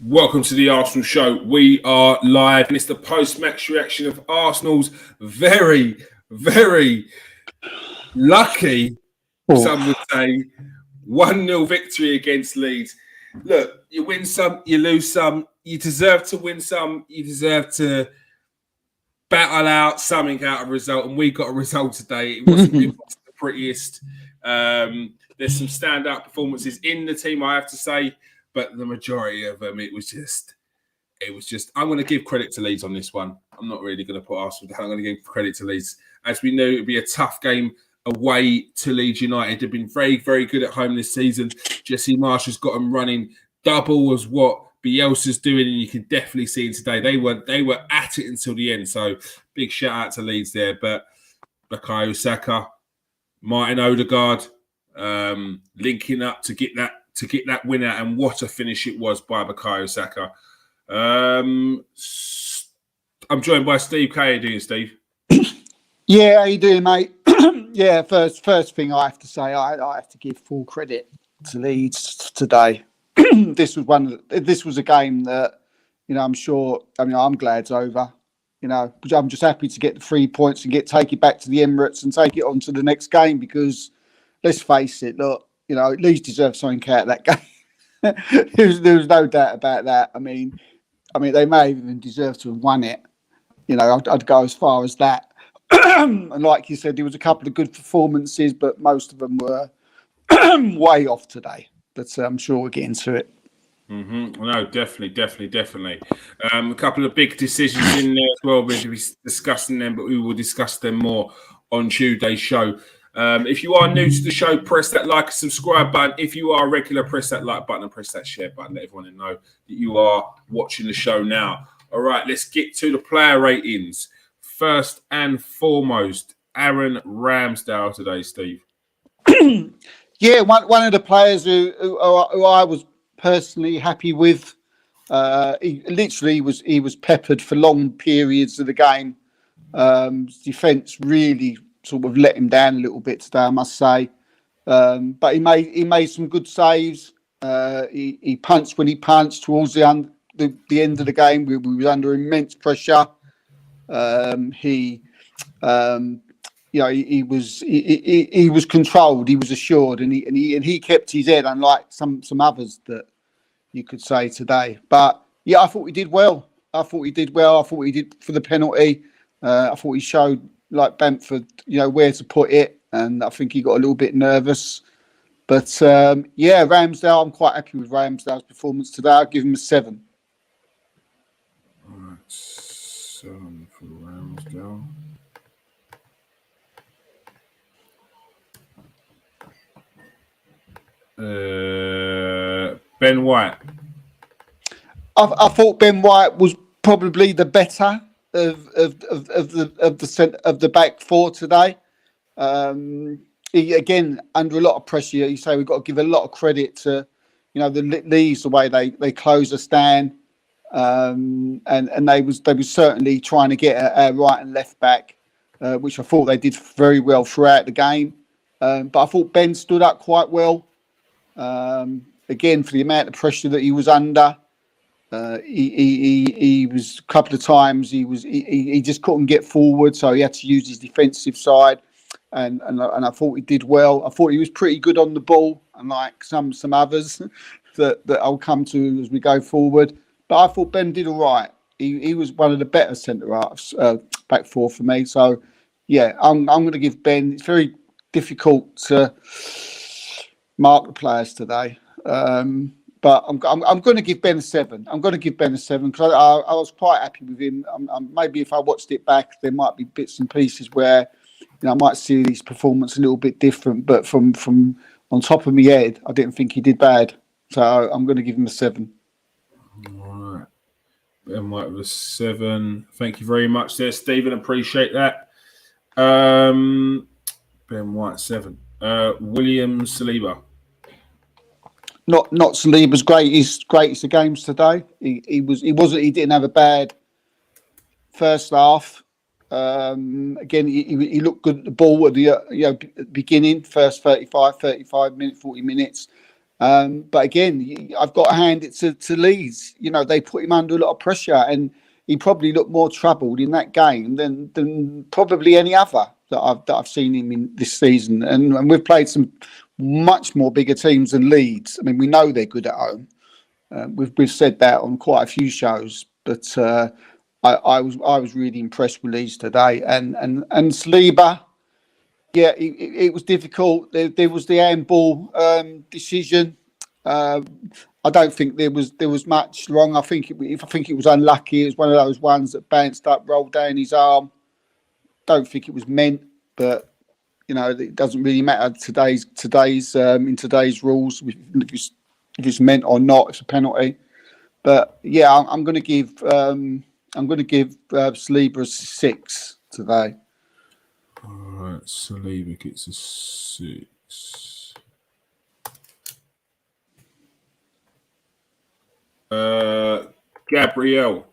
Welcome to the Arsenal Show. We are live, and it's the post-match reaction of Arsenal's very, very lucky, some would say, 1-0 victory against Leeds. Look, you win some, you lose some. You deserve to win some. You deserve to battle out something out of a result, and we got a result today. It wasn't the prettiest. There's some standout performances in the team, I have to say. But the majority of them, it was just. I'm going to give credit to Leeds on this one. I'm not really going to put Arsenal down. I'm going to give credit to Leeds. As we know, it would be a tough game away to Leeds United. They've been very, very good at home this season. Jesse Marsh has got them running double as what Bielsa's doing, and you can definitely see it today. They were at it until the end. So big shout out to Leeds there. But Bukayo Saka, Martin Odegaard, linking up to get that winner, and what a finish it was by Bukayo Saka. I'm joined by Steve. How are you doing, Steve? Yeah, how you doing, mate? Yeah, first thing I have to say, I have to give full credit to Leeds today. This was a game that, I'm glad it's over. I'm just happy to get the 3 points and take it back to the Emirates and take it on to the next game, because let's face it, look, Leeds deserve something out of that game. there was no doubt about that. I mean, they may have even deserved to have won it. I'd go as far as that. And like you said, there was a couple of good performances, but most of them were way off today. But I'm sure we'll get into it. No, definitely. A couple of big decisions in there as well. We'll be discussing them, but we will discuss them more on Tuesday's show. If you are new to the show, press that like and subscribe button. If you are a regular, press that like button and press that share button. Let everyone know that you are watching the show now. All right, let's get to the player ratings. First and foremost, Aaron Ramsdale today, Steve. Yeah, one of the players who I was personally happy with. He was peppered for long periods of the game. Defence really sort of let him down a little bit today, I must say. But he made some good saves. He punched when he punched towards the end of the game. We was under immense pressure. He was controlled. He was assured, and he kept his head, unlike some others that you could say today. But yeah, I thought he did well. I thought he did for the penalty. I thought he showed, like Bamford, where to put it, and I think he got a little bit nervous. But Ramsdale, I'm quite happy with Ramsdale's performance today. I'll give him a 7. All right, 7 for Ramsdale. Ben White. I thought Ben White was probably the better of the back four today. He, again, under a lot of pressure. You say we've got to give a lot of credit to, the Leeds, the way they closed us down, and they was certainly trying to get a right and left back, which I thought they did very well throughout the game. But I thought Ben stood up quite well. Again, for the amount of pressure that he was under. He was a couple of times he just couldn't get forward, so he had to use his defensive side, and I thought he did well. I thought he was pretty good on the ball, unlike some others that I'll come to as we go forward. But I thought Ben did all right. He was one of the better centre halves, back four for me. So yeah, I'm going to give Ben. It's very difficult to mark the players today. But I'm going to give Ben a 7. I'm going to give Ben a 7 because I was quite happy with him. Maybe if I watched it back, there might be bits and pieces where I might see his performance a little bit different. But from on top of my head, I didn't think he did bad. So I'm going to give him a 7. All right. Ben White with a 7. Thank you very much there, Stephen. Appreciate that. Ben White, 7. William Saliba. Not Saliba's greatest of games today. He didn't have a bad first half. Again, he looked good at the ball at the beginning, first 35 minutes, 40 minutes. But again, I've got to hand it to Leeds. You know, they put him under a lot of pressure, and he probably looked more troubled in that game than probably any other that I've seen him in this season. And we've played some much more bigger teams than Leeds. I mean, we know they're good at home. We've said that on quite a few shows, but I was really impressed with Leeds today, and Saliba. Yeah, it was difficult. There was the handball decision. I don't think there was much wrong. I think it was unlucky. It was one of those ones that bounced up, rolled down his arm. Don't think it was meant, but you know it doesn't really matter in today's rules if it's meant or not. It's a penalty. But yeah, I'm going to give Saliba a 6 today. All right, Saliba gets a 6. Gabriel.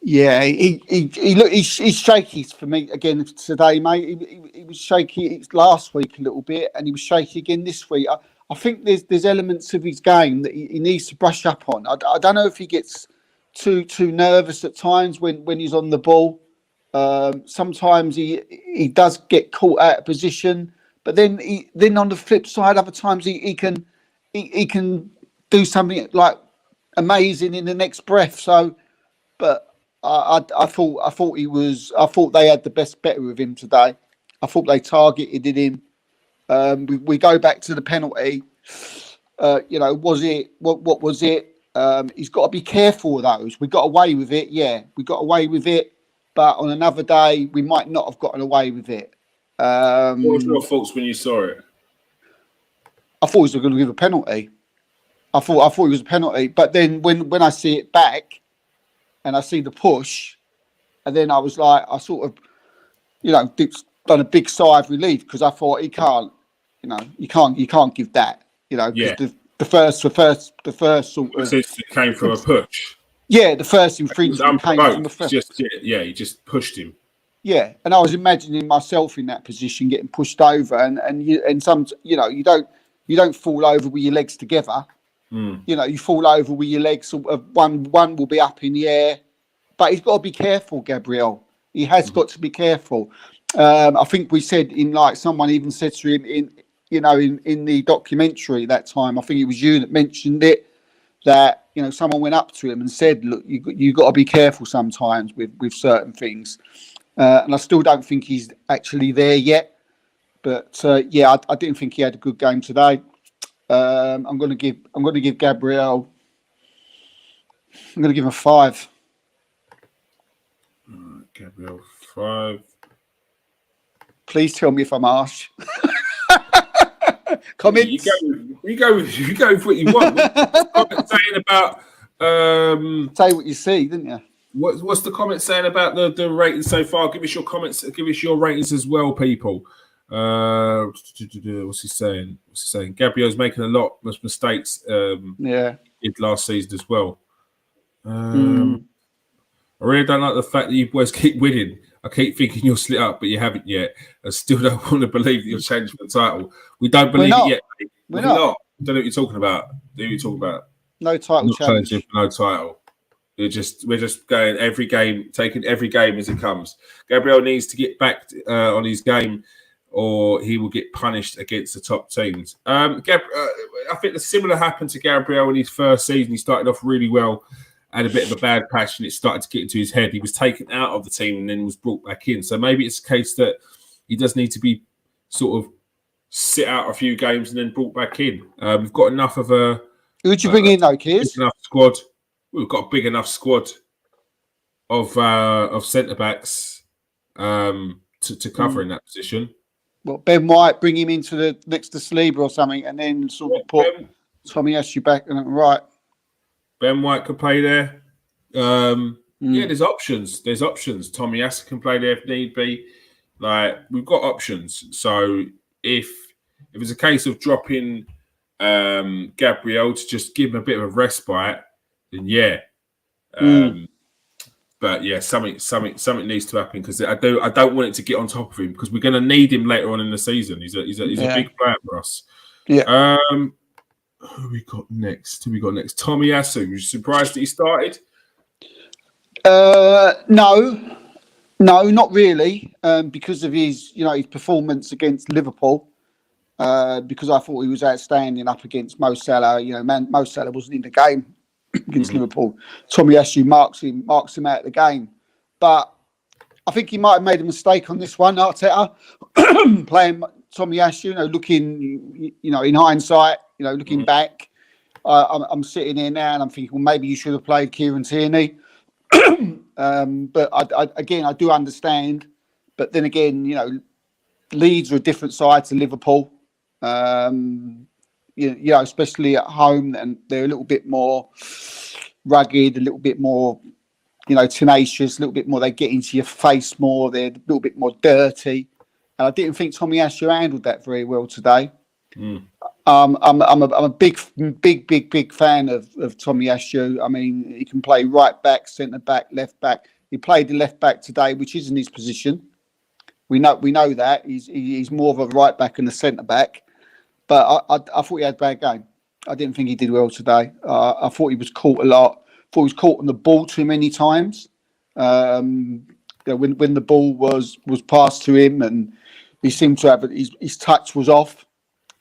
Yeah, he's shaky for me again today, mate. He was shaky last week a little bit, and he was shaky again this week. I think there's elements of his game that he needs to brush up on. I don't know if he gets too nervous at times when he's on the ball. Sometimes he does get caught out of position, but then on the flip side, other times he can do something like amazing in the next breath. So, but I thought they had the best better of him today. I thought they targeted him. We go back to the penalty. Was it what was it? He's got to be careful of those. We got away with it, yeah. We got away with it, but on another day we might not have gotten away with it. What was your thoughts when you saw it? I thought he was going to give a penalty. I thought it was a penalty, but then when I see it back and I see the push, and then I was like, I sort of, done a big sigh of relief because I thought you can't give that, Yeah. The first sort of it came from a push. Yeah, the first infringement came from the first. He just pushed him. Yeah, and I was imagining myself in that position, getting pushed over, and some, you don't fall over with your legs together. You fall over with your legs sort of one will be up in the air, but he's got to be careful, Gabriel. He has got to be careful. I think we said someone even said to him in the documentary that time. I think it was you that mentioned it. That someone went up to him and said, "Look, you got to be careful sometimes with certain things." And I still don't think he's actually there yet. But I didn't think he had a good game today. I'm going to give Gabriel. I'm going to give him a 5. Gabriel 5. Please tell me if I'm harsh. Comments. You go with what you want. What's the comment saying about? Say what you see, didn't you? What's the comment saying about the ratings so far? Give us your comments. Give us your ratings as well, people. What's he saying? Gabriel's making a lot of mistakes. Did last season as well. I really don't like the fact that you boys keep winning. I keep thinking you'll split up, but you haven't yet. I still don't want to believe that you're changing the title. We don't believe it yet. Mate. We're not. I don't know what you're talking about. No title challenge. Challenging for no title. We're just going every game, taking every game as it comes. Gabriel needs to get back on his game, or he will get punished against the top teams. I think the similar happened to Gabriel in his first season. He started off really well, had a bit of a bad patch, and it started to get into his head. He was taken out of the team and then was brought back in. So maybe it's a case that he does need to be sort of sit out a few games and then brought back in. We've got enough of a... Who'd you bring in though, Kears? Enough squad. We've got a big enough squad of centre-backs to cover in that position. Well, Ben White, bring him into the next to Saliba or something, and then sort of put Tommy Ashley back and right. Ben White could play there. Yeah, there's options. Tommy Ashley can play there if need be. Like, we've got options. So if it's a case of dropping Gabriel to just give him a bit of a respite, then yeah. But yeah, something needs to happen because I don't want it to get on top of him because we're going to need him later on in the season. He's a big player for us. Yeah. Who we got next? Tommy Asu. You surprised that he started? No, not really. Because of his performance against Liverpool. Because I thought he was outstanding up against Mo Salah. Mo Salah wasn't in the game against Liverpool. Tommy Asu marks him out of the game. But I think he might have made a mistake on this one, Arteta, playing Tommy Asu. Looking, in hindsight, looking back, I'm sitting here now and I'm thinking, well, maybe you should have played Kieran Tierney. But I do understand. But then again, Leeds are a different side to Liverpool. Especially at home, and they're a little bit more rugged, a little bit more, tenacious, a little bit more. They get into your face more. They're a little bit more dirty. And I didn't think Tommy Asu handled that very well today. I'm a big fan of Tommy Asu. I mean, he can play right back, centre back, left back. He played the left back today, which isn't his position. We know that he's more of a right back and a centre back. But I thought he had a bad game. I didn't think he did well today. I thought he was caught a lot. I thought he was caught on the ball too many times. When the ball was passed to him, and he seemed to have his touch was off.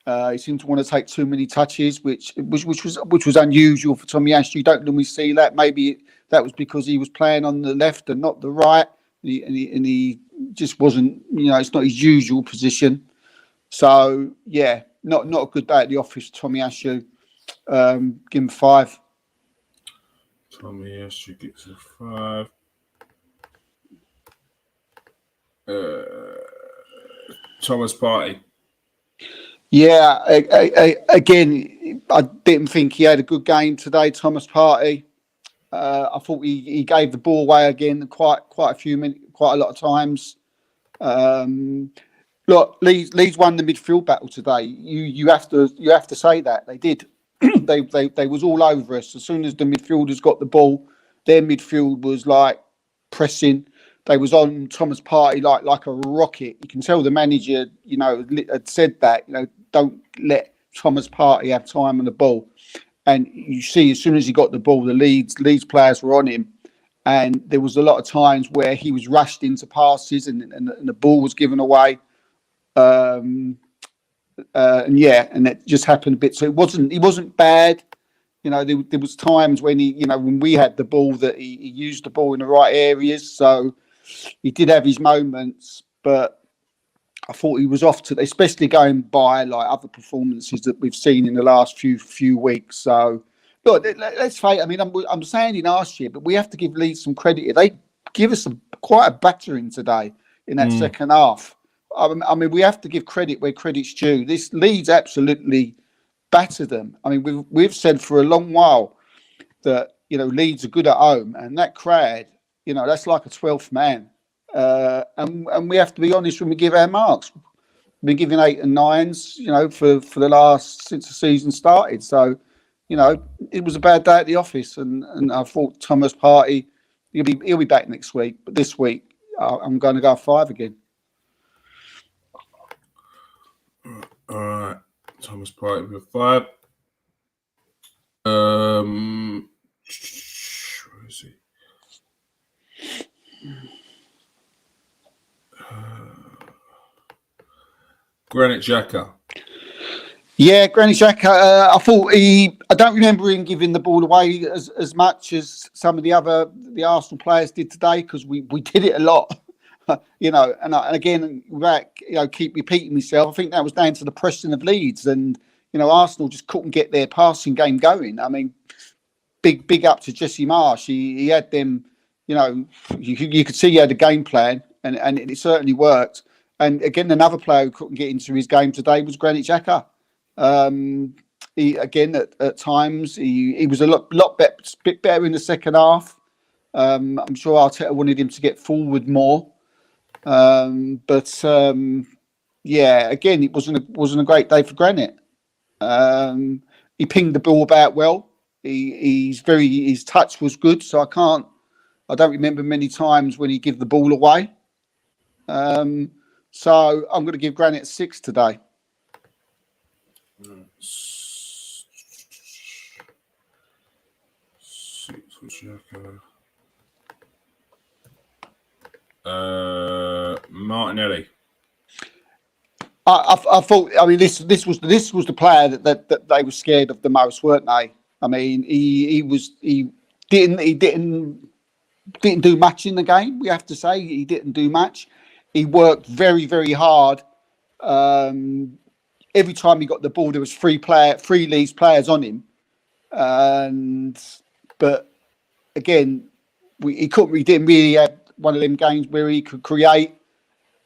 He seemed to want to take too many touches, which was unusual for Tommy Asu. You don't normally see that. Maybe that was because he was playing on the left and not the right, and he just wasn't. It's not his usual position. So yeah, not a good day at the office. Tommy Asu, give him 5. Tommy Asu gets a 5. Thomas Partey. Yeah, again, I didn't think he had a good game today, Thomas Partey. I thought he gave the ball away again quite a lot of times. Look, Leeds won the midfield battle today. You have to say that they did. they was all over us as soon as the midfielders got the ball. Their midfield was like pressing. They was on Thomas Partey like a rocket. You can tell the manager, had said that, don't let Thomas Partey have time on the ball. And you see, as soon as he got the ball, the Leeds players were on him. And there was a lot of times where he was rushed into passes and the ball was given away. And that just happened a bit. So he wasn't bad. There was times when when we had the ball that he used the ball in the right areas. So he did have his moments, but I thought he was off to, especially going by like other performances that we've seen in the last few weeks. So look, let's face. I mean, I'm saying in last year, but we have to give Leeds some credit. They give us quite a battering today in that second half. I mean, we have to give credit where credit's due. This Leeds absolutely battered them. I mean, we've said for a long while that Leeds are good at home, and that crowd, that's like a 12th man. And we have to be honest when we give our marks. We've been giving 8 and 9s, for the last since the season started. So, it was a bad day at the office, and I thought Thomas Partey, he'll be back next week, but this week I'm going to go 5 again. All right, Thomas Partey with 5. Where is he? Granit Xhaka. Yeah, Granit Xhaka. I thought I don't remember him giving the ball away as much as some of the Arsenal players did today, because we did it a lot. And again, keep repeating myself. I think that was down to the pressing of Leeds, and Arsenal just couldn't get their passing game going. I mean, big up to Jesse Marsh. He had them. You could see he had a game plan, and it certainly worked. And again, another player who couldn't get into his game today was Granit Xhaka. He again at times he was a lot bit better in the second half. I'm sure Arteta wanted him to get forward more. But again, it wasn't a great day for Granit. He pinged the ball about well. His touch was good, so I don't remember many times when he gave the ball away. So I'm going to give Granit 6 today. Martinelli. I thought. I mean, this was the player that they were scared of the most, weren't they? I mean, he didn't do much in the game. We have to say he didn't do much. He worked very, very hard. Every time he got the ball, there was three Leeds players on him. But again, he didn't really have one of them games where he could create.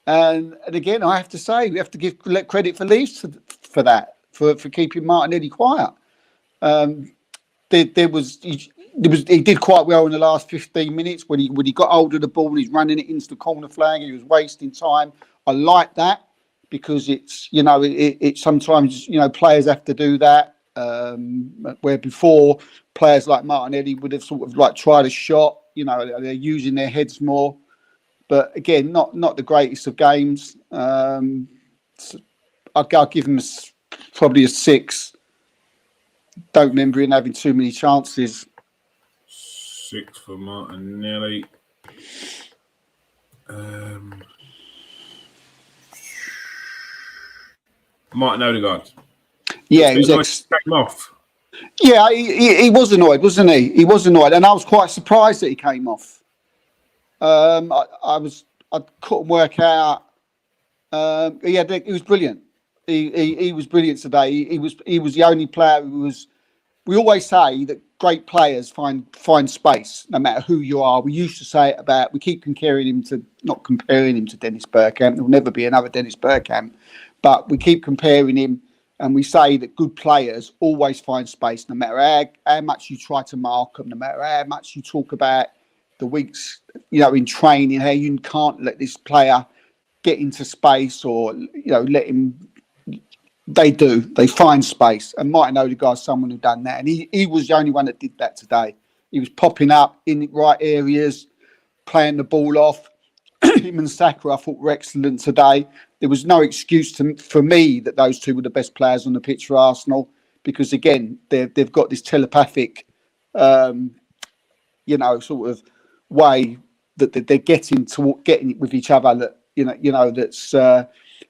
And again, I have to say, we have to give credit for Leeds for that, for keeping Martinelli quiet. He did quite well in the last 15 minutes when he got hold of the ball and he's running it into the corner flag. He was wasting time. I like that because it's sometimes players have to do that. Where before players like Martinelli would have sort of like tried a shot. They're using their heads more. But again, not the greatest of games. I'll give him probably a 6. Don't remember him having too many chances. 6 for Martinelli. Martin Odegaard. Yeah, he was came off. Yeah, he was annoyed, wasn't he? He was annoyed, and I was quite surprised that he came off. I couldn't work out. He was brilliant. He was brilliant today. He was the only player who was. We always say that great players find space no matter who you are. We used to say it about. We keep not comparing him to Dennis Bergkamp. There will never be another Dennis Bergkamp, but we keep comparing him, and we say that good players always find space no matter how much you try to mark them, no matter how much you talk about the weeks, in training, how you can't let this player get into space or, let him. They find space. And Martin Odegaard's someone who done that. And he was the only one that did that today. He was popping up in the right areas, playing the ball off. Him and Saka, I thought, were excellent today. There was no excuse for me that those two were the best players on the pitch for Arsenal because, again, they've got this telepathic, sort of way that they're getting it with each other that that's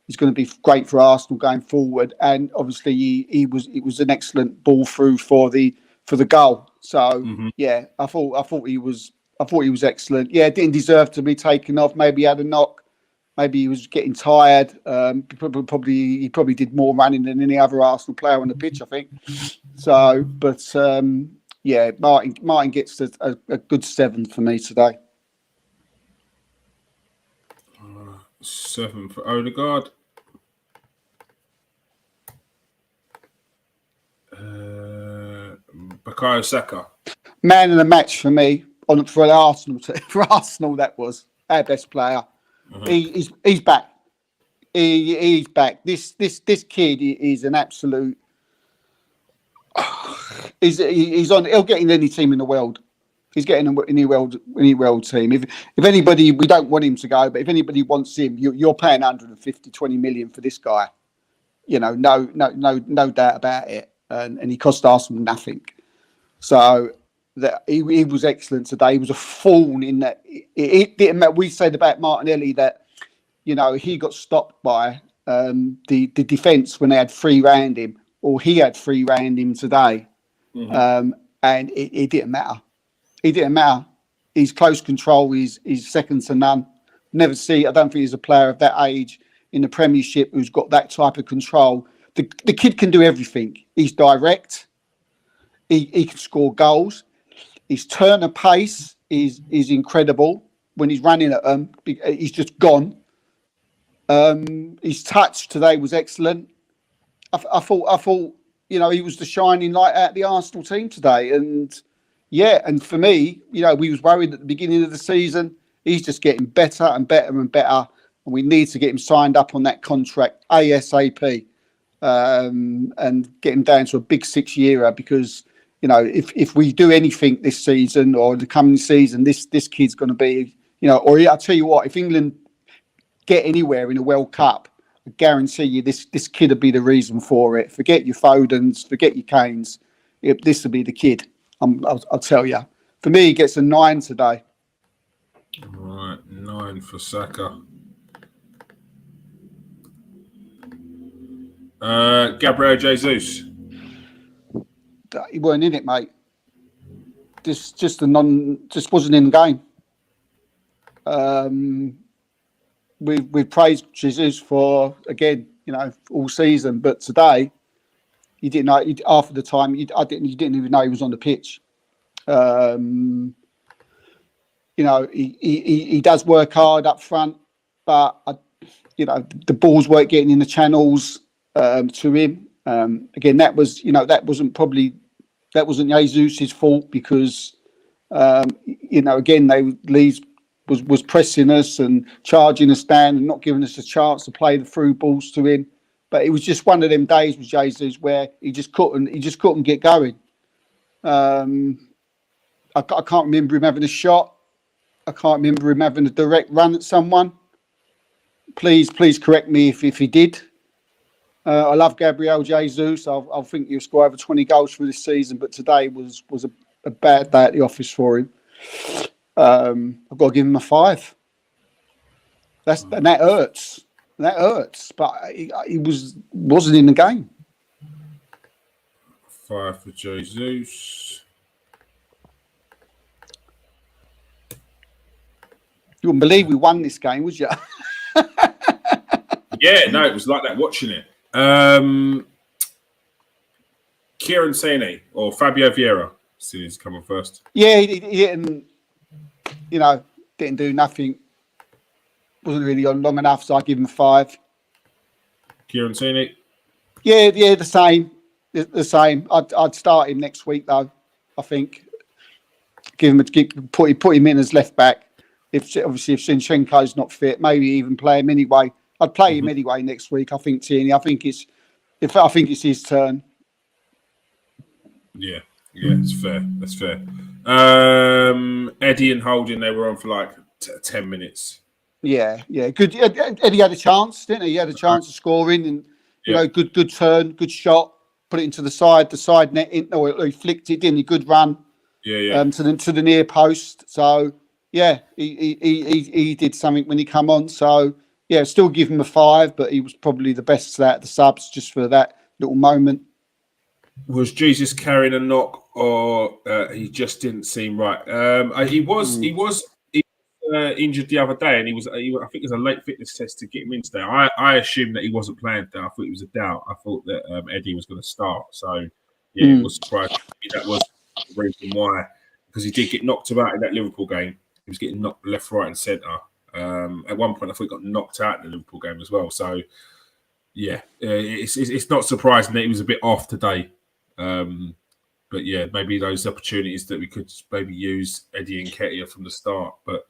is going to be great for Arsenal going forward. And obviously it was an excellent ball through for the goal. So yeah, I thought he was excellent. Yeah, didn't deserve to be taken off. Maybe he had a knock. Maybe he was getting tired. He probably did more running than any other Arsenal player on the pitch, I think. So, but yeah, Martin gets a good 7 for me today. 7 for Odegaard. Bukayo Saka. Man of the match for me for Arsenal. For Arsenal, that was our best player. He's back. He's back. This kid is an absolute. He's on. He'll get in any team in the world. He's getting in any world team. If anybody, we don't want him to go, but if anybody wants him, you're paying 20 million for this guy. No doubt about it. And he cost Arsenal nothing. So that he was excellent today. He was a fawn in that. It didn't matter. We said about Martinelli that he got stopped by the defence when they had 3 round him, or he had 3 round him today, and it didn't matter. It didn't matter. His close control is second to none. I don't think he's a player of that age in the Premiership who's got that type of control. The kid can do everything. He's direct. He can score goals. His turn of pace is incredible. When he's running at them, he's just gone. His touch today was excellent. I thought he was the shining light out of the Arsenal team today. And yeah, and for me, we was worried at the beginning of the season. He's just getting better and better and better. And we need to get him signed up on that contract ASAP. And get him down to a big 6-year because if we do anything this season or the coming season, this kid's going to be or I'll tell you what, if England get anywhere in a World Cup, I guarantee you this kid will be the reason for it. Forget your Fodens, forget your Kanes. This will be the kid. I'll tell you. For me, he gets a 9 today. All right, 9 for Saka. Gabriel Jesus. He weren't in it, mate. Just wasn't in the game. We've praised Jesus for, again, all season, but today you didn't know. After the time, you didn't even know he was on the pitch. He does work hard up front, but the balls weren't getting in the channels to him. Again, that wasn't Jesus' fault because again Leeds was pressing us and charging us down and not giving us a chance to play the through balls to him. But it was just one of them days with Jesus where he just couldn't get going. I can't remember him having a shot. I can't remember him having a direct run at someone. Please correct me if he did. I love Gabriel Jesus. I think he'll score over 20 goals for this season, but today was a bad day at the office for him. I've got to give him a 5. And that hurts. That hurts. But he wasn't in the game. 5 for Jesus. You wouldn't believe we won this game, would you? Yeah, no, it was like that watching it. Kieran Tierney or Fabio Vieira. He's coming first. Yeah, he didn't. Didn't do nothing. Wasn't really on long enough, so I give him a 5. Kieran Tierney. Yeah, the same. The same. I'd start him next week though. I think. Put him in as left back. If Zinchenko's not fit, maybe even play him anyway. I'd play him anyway next week. I think Tierney. I think it's his turn. Yeah, it's fair. That's fair. Eddie and Holding, they were on for like 10 minutes. Yeah, good. Eddie had a chance, didn't he? He had a chance of scoring, and good turn, good shot. Put it into the side net. He flicked it, didn't he? Good run. Yeah. To the near post. So yeah, he did something when he come on. So yeah, still give him a 5, but he was probably the best out of the subs just for that little moment. Was Jesus carrying a knock, or he just didn't seem right? He was injured the other day, and I think it was a late fitness test to get him in today. I assumed that he wasn't playing today. I thought it was a doubt. I thought that Eddie was going to start. So yeah, it was surprising. That was the reason why, because he did get knocked about in that Liverpool game. He was getting knocked left, right, and centre. At one point, I thought he got knocked out in the Liverpool game as well. So yeah, it's not surprising that he was a bit off today. But yeah, maybe those opportunities that we could maybe use Eddie and Nketiah from the start. But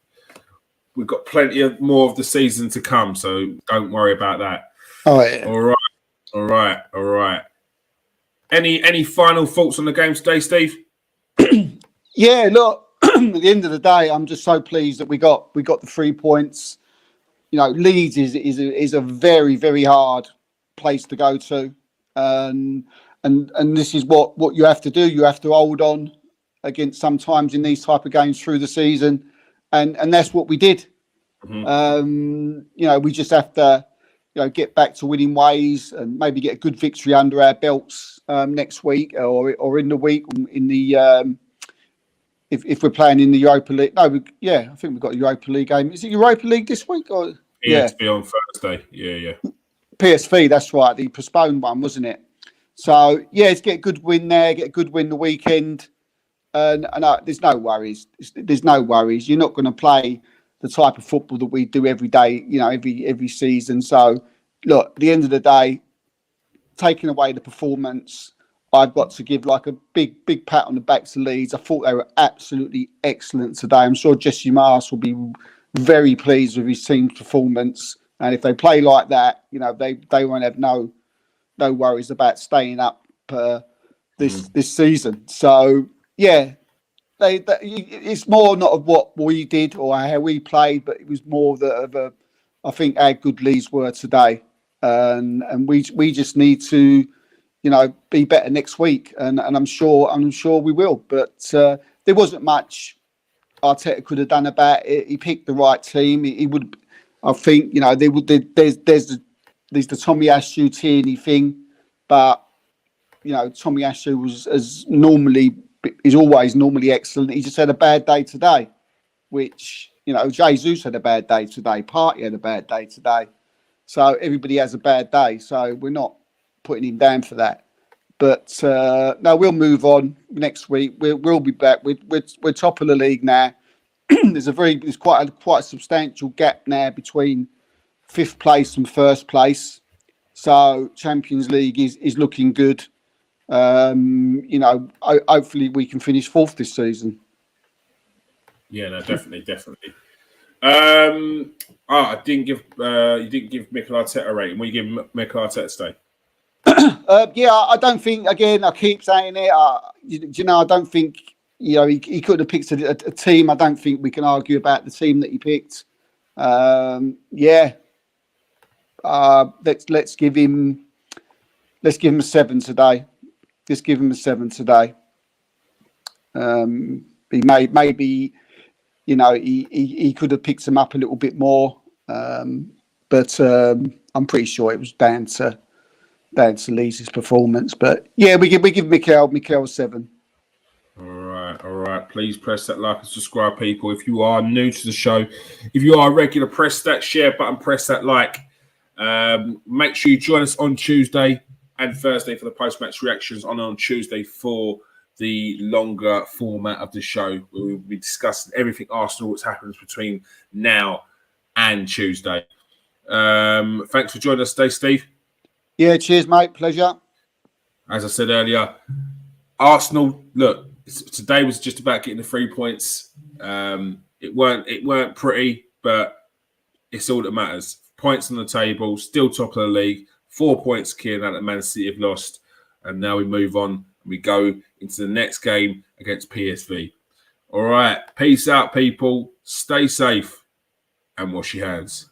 we've got plenty of more of the season to come, so don't worry about that. Oh yeah. All right. Any final thoughts on the game today, Steve? Yeah, look. At the end of the day, I'm just so pleased that we got the 3 points. Leeds is a very, very hard place to go to, and this is what you have to do. You have to hold on against sometimes in these type of games through the season, and that's what we did. We just have to get back to winning ways and maybe get a good victory under our belts next week or in the week in the. If we're playing in the Europa League, I think we've got a Europa League game. Is it Europa League this week? Or It's be on Thursday. Yeah. PSV, that's right. The postponed one, wasn't it? So yeah, let's get a good win there. Get a good win the weekend, and there's no worries. There's no worries. You're not going to play the type of football that we do every day. Every season. So look, at the end of the day, taking away the performance, I've got to give like a big pat on the back to Leeds. I thought they were absolutely excellent today. I'm sure Jesse Mars will be very pleased with his team's performance. And if they play like that, they won't have no worries about staying up this season. So yeah, it's more not of what we did or how we played, but it was more I think how good Leeds were today, and we just need to be better next week, and I'm sure we will. But at the there wasn't much Arteta could have done about it. He picked the right team. He would, I think, you know, there's the Tommy Asu Tierney thing, but you know, Tommy Asu is always normally excellent. He just had a bad day today, which, you know, Jesus had a bad day today. Partey had a bad day today. So everybody has a bad day. So we're not putting him down for that. But no, we'll move on next week. We'll be back. We're top of the league now. There's quite a substantial gap now between 5th place and 1st place. So Champions League is looking good. You know, hopefully we can finish 4th this season. Yeah, no, definitely. I didn't give you didn't give Mikel Arteta a rating. What you give Mikel Arteta today? Yeah, I don't think. Again, I keep saying it. You know, I don't think. You know, he could have picked a team. I don't think we can argue about the team that he picked. Yeah, let's give him a 7 today. Just give him a 7 today. He maybe, you know, he could have picked him up a little bit more, but I'm pretty sure it was down to Leeds' performance. But yeah, we give Mikel 7. All right. Please press that like and subscribe, people. If you are new to the show, if you are regular, press that share button, press that like. Make sure you join us on Tuesday and Thursday for the post-match reactions, on Tuesday for the longer format of the show, where we'll be discussing everything Arsenal, what's happened between now and Tuesday. Thanks for joining us today, Steve. Yeah, cheers, mate. Pleasure. As I said earlier, Arsenal, look, today was just about getting the 3 points. It weren't pretty, but it's all that matters. Points on the table, still top of the league. 4 points clear now that Man City have lost. And now we move on. We go into the next game against PSV. All right. Peace out, people. Stay safe and wash your hands.